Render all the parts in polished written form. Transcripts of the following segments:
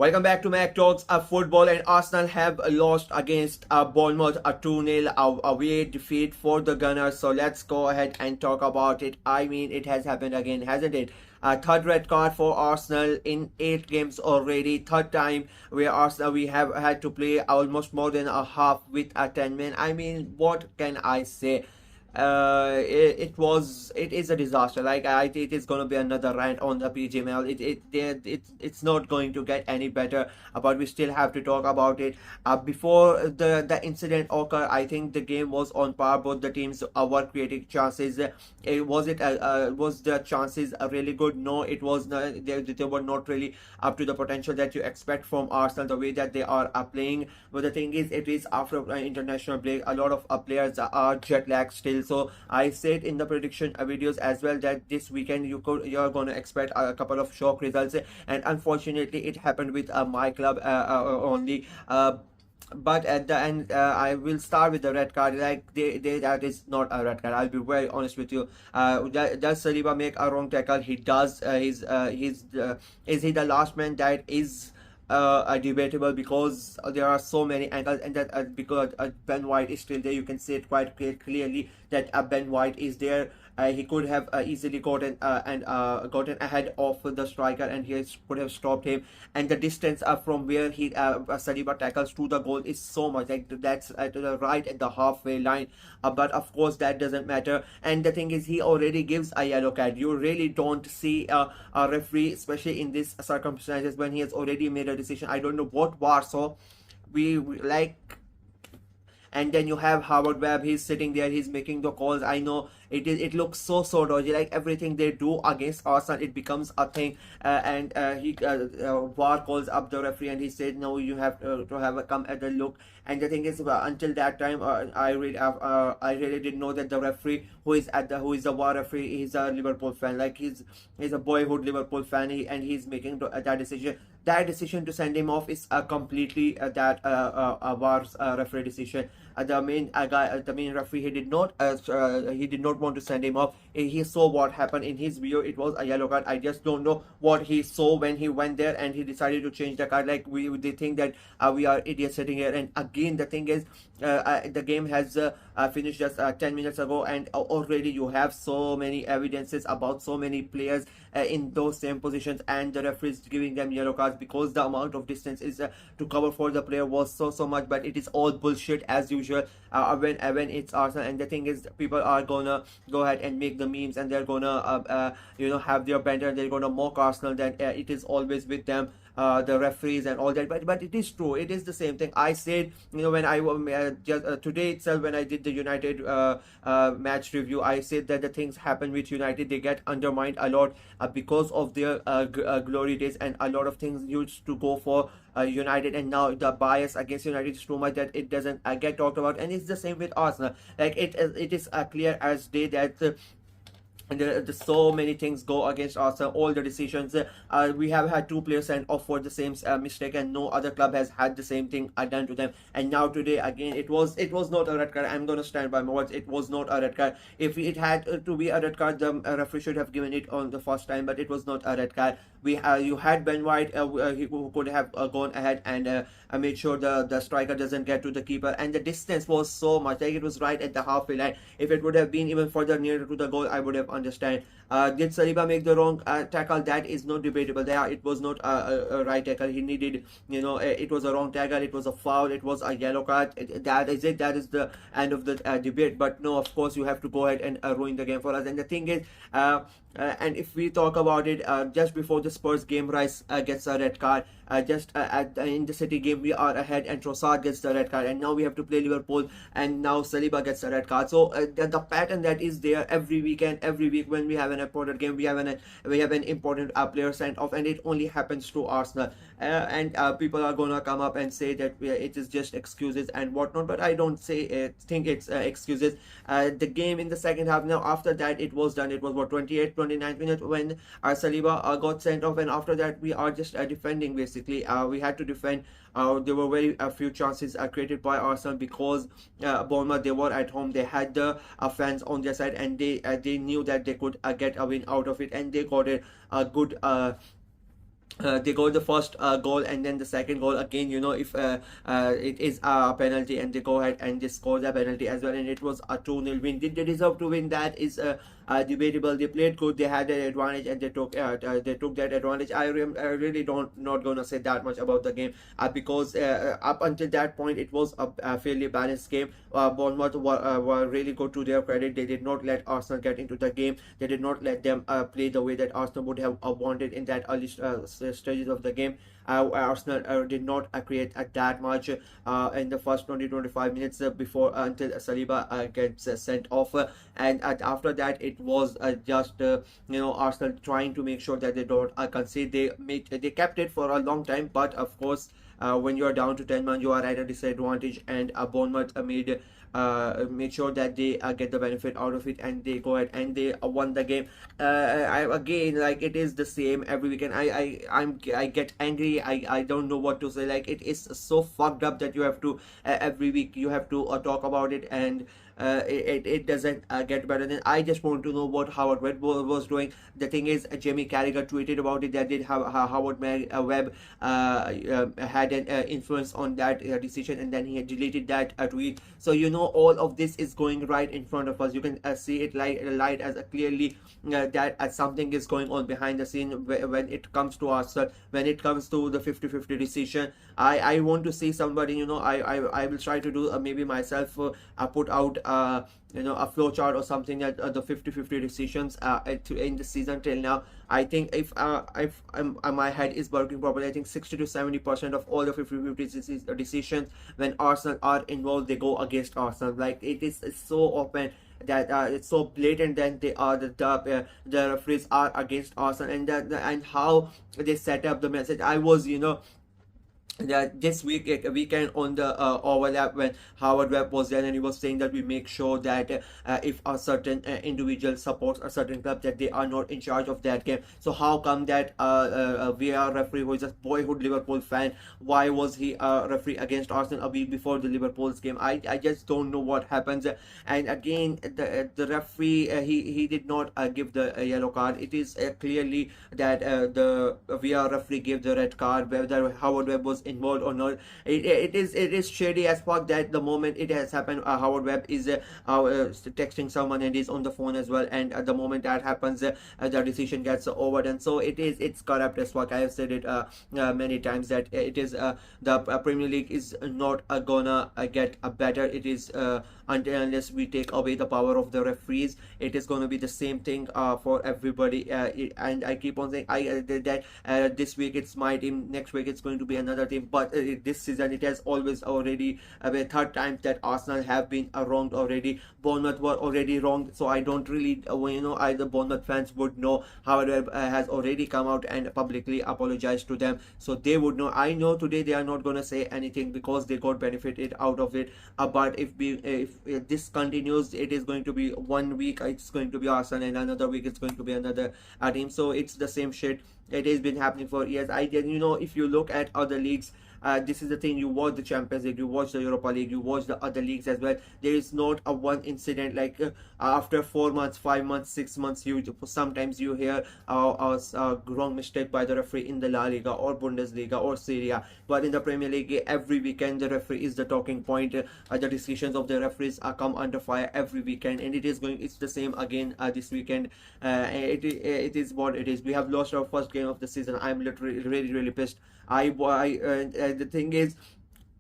Welcome back to Mac Talks of Football, and Arsenal have lost against Bournemouth a 2-0 away defeat for the Gunners. So let's go ahead and talk about it. I mean, it has happened again, hasn't it? Third red card for Arsenal in 8 games already. Third time where Arsenal we have had to play almost more than a half with a 10 men. I mean, what can I say? It is a disaster. Like it is gonna be another rant on the PGML. It's not going to get any better, but we still have to talk about it. Before the incident occurred, I think the game was on par. Both the teams were creating chances. Was the chances really good? No, it was not. They were not really up to the potential that you expect from Arsenal, the way that they are playing. But the thing is, it is after international break. A lot of players are jet lagged still. So I said in the prediction videos as well that this weekend you're gonna expect a couple of shock results, and unfortunately it happened with my club only. But at the end, I will start with the red card. Like that is not a red card. I'll be very honest with you. Does Saliba make a wrong tackle? He does. Is he the last man? That is debatable, because there are so many angles, and that because Ben White is still there, you can see it quite clearly that Ben White is there. He could have easily gotten gotten ahead of the striker, and he could have stopped him. And the distance from where he Saliba tackles to the goal is so much, like that's at the right at the halfway line. But of course that doesn't matter. And the thing is, he already gives a yellow card. You really don't see a referee, especially in these circumstances, when he has already made a decision. I don't know what Warsaw we like. And then you have Howard Webb. He's sitting there, he's making the calls. I know it looks so dodgy. Like everything they do against Arsenal, it becomes a thing. And he VAR calls up the referee, and he said, no, you have to have a come at the look. And the thing is, until that time, I really didn't know that the referee who is the VAR referee, he's a Liverpool fan. Like he's a boyhood Liverpool fan, and he's making that decision. That decision to send him off is completely that VAR's referee decision. The main referee, he did not want to send him off. He saw what happened. In his view, it was a yellow card. I just don't know what he saw when he went there and he decided to change the card. Like they think that we are idiots sitting here. And again, the thing is, the game has finished just 10 minutes ago, and already you have so many evidences about so many players in those same positions, and the referees giving them yellow cards because the amount of distance is to cover for the player was so much. But it is all bullshit as usual when it's Arsenal. And the thing is, people are gonna go ahead and make the memes, and they're gonna have their banter. They're gonna mock Arsenal that it is always with them, the referees and all that. But it is true. It is the same thing. I said, when I just today itself, when I did the United match review, I said that the things happen with United, they get undermined a lot because of their glory days, and a lot of things used to go for United, and now the bias against United is too much that it doesn't get talked about. And it's the same with Arsenal. Like it is clear as day that and there's so many things go against us. All the decisions, we have had 2 players sent off for the same mistake, and no other club has had the same thing done to them. And now today again, it was not a red card. I'm gonna stand by my words. It was not a red card. If it had to be a red card, the referee should have given it on the first time. But it was not a red card. You had Ben White, who could have gone ahead and made sure the striker doesn't get to the keeper. And the distance was so much, like it was right at the halfway line. If it would have been even further nearer to the goal, I would have understand. Did Saliba make the wrong tackle? That is not debatable. There, it was not a right tackle. He needed, it was a wrong tackle. It was a foul. It was a yellow card. That is it. That is the end of the debate. But no, of course, you have to go ahead and ruin the game for us. And the thing is, and if we talk about it, just before the Spurs game, Rice gets a red card. In the City game, we are ahead, and Trossard gets the red card. And now we have to play Liverpool, and now Saliba gets a red card. So the pattern that is there every weekend, every week when we have an important game, we have an important player sent off, and it only happens to Arsenal. And people are gonna come up and say that it is just excuses and whatnot. But I don't think it's excuses. The game in the second half, now after that, it was done. It was what, 29th minute when Saliba got sent off, and after that we are just defending basically. We had to defend. There were very few chances created by Arsenal because Bournemouth, they were at home. They had the fans on their side, and they knew that they could get a win out of it, and they got a good they got the first goal, and then the second goal again, if it is a penalty, and they go ahead and they score the penalty as well, and it was a 2-0 win. Did they deserve to win? That is debatable. They played good, they had an advantage, and they took that advantage. I really don't not gonna say that much about the game, because up until that point it was a fairly balanced game. Bournemouth were really good. To their credit, they did not let Arsenal get into the game. They did not let them play the way that Arsenal would have wanted in that early stages of the game. Arsenal did not create that much in the first 20-25 minutes before until Saliba gets sent off, and after that it was just Arsenal trying to make sure that they don't concede. They kept it for a long time, but of course when you are down to 10 man, you are at a disadvantage, and Bournemouth made sure that they get the benefit out of it, and they go ahead and they won the game. Again, like, it is the same every weekend. I get angry. I don't know what to say. Like, it is so fucked up that you have to every week you have to talk about it, and it doesn't get better. Than I just want to know what Howard Webb was doing. The thing is, Jamie Carragher tweeted about it, that did Howard Webb had an influence on that decision, and then he had deleted that tweet. So all of this is going right in front of us. You can see it light as clearly that something is going on behind the scene when it comes to Arsenal, when it comes to the 50-50 decision. I want to see somebody, I will try to do maybe myself put out a flow chart or something that the 50-50 decisions in the season till now. I think if my head is working properly, I think 60 to 70% of all the 50-50 decisions when Arsenal are involved, they go against Arsenal. Like, it's so open that it's so blatant that they are the referees are against Arsenal, and how they set up the message. I was this weekend on the overlap, when Howard Webb was there, and he was saying that we make sure that if a certain individual supports a certain club, that they are not in charge of that game. So how come that VR referee, who is a boyhood Liverpool fan, why was he a referee against Arsenal a week before the Liverpool's game? I just don't know what happens. And again, the referee, he did not give the yellow card. It is clearly that the VR referee gave the red card, whether Howard Webb was involved or not. It is shady as fuck that the moment it has happened, Howard Webb is texting someone and is on the phone as well, and at the moment that happens, the decision gets overdone. So it's corrupt as fuck. I have said it many times that it is the Premier League is not gonna get better. It is unless we take away the power of the referees, it is going to be the same thing for everybody. And I keep on saying that this week it's my team, next week it's going to be another team, but this season it has always already the third time that Arsenal have been wronged already. Bournemouth were already wronged, so I don't really either Bournemouth fans would know. However, has already come out and publicly apologized to them, so they would know. I know today they are not going to say anything because they got benefited out of it, but if this continues, it is going to be 1 week it's going to be Arsenal, and another week it's going to be another team. So it's the same shit. It has been happening for years. If you look at other leagues, this is the thing. You watch the Champions League, you watch the Europa League, you watch the other leagues as well. There is not a one incident like after 4 months, 5 months, 6 months, sometimes you hear a wrong mistake by the referee in the La Liga or Bundesliga or Serie A. But in the Premier League, every weekend the referee is the talking point. The decisions of the referees come under fire every weekend, and it's the same again this weekend. It is what it is. We have lost our first game of the season. I'm literally really pissed. The thing is,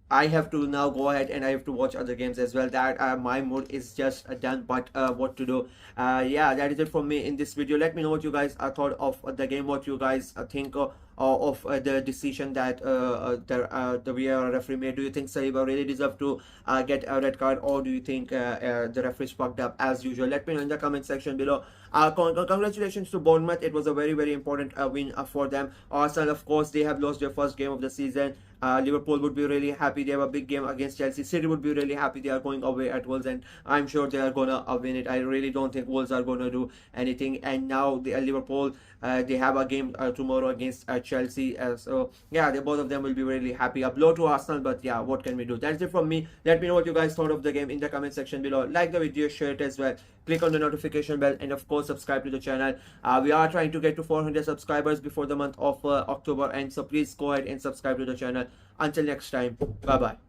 I have to now go ahead and I have to watch other games as well. That my mood is just done. But what to do? Yeah, that is it from me in this video. Let me know what you guys thought of the game. What you guys think of the decision that the VAR referee made. Do you think Saliba really deserved to get a red card, or do you think the referees fucked up as usual? Let me know in the comment section below. Congratulations to Bournemouth. It was a very important win for them. Arsenal, of course, they have lost their first game of the season. Liverpool would be really happy. They have a big game against Chelsea. City would be really happy. They are going away at Wolves, and I'm sure they are gonna win it. I really don't think Wolves are gonna do anything. And now Liverpool, they have a game tomorrow against Chelsea. So yeah, both of them will be really happy. A blow to Arsenal, but yeah, what can we do? That's it from me. Let me know what you guys thought of the game in the comment section below. Like the video, share it as well. Click on the notification bell, and of course, go subscribe to the channel. We are trying to get to 400 subscribers before the month of October, and so please go ahead and subscribe to the channel. Until next time, bye bye.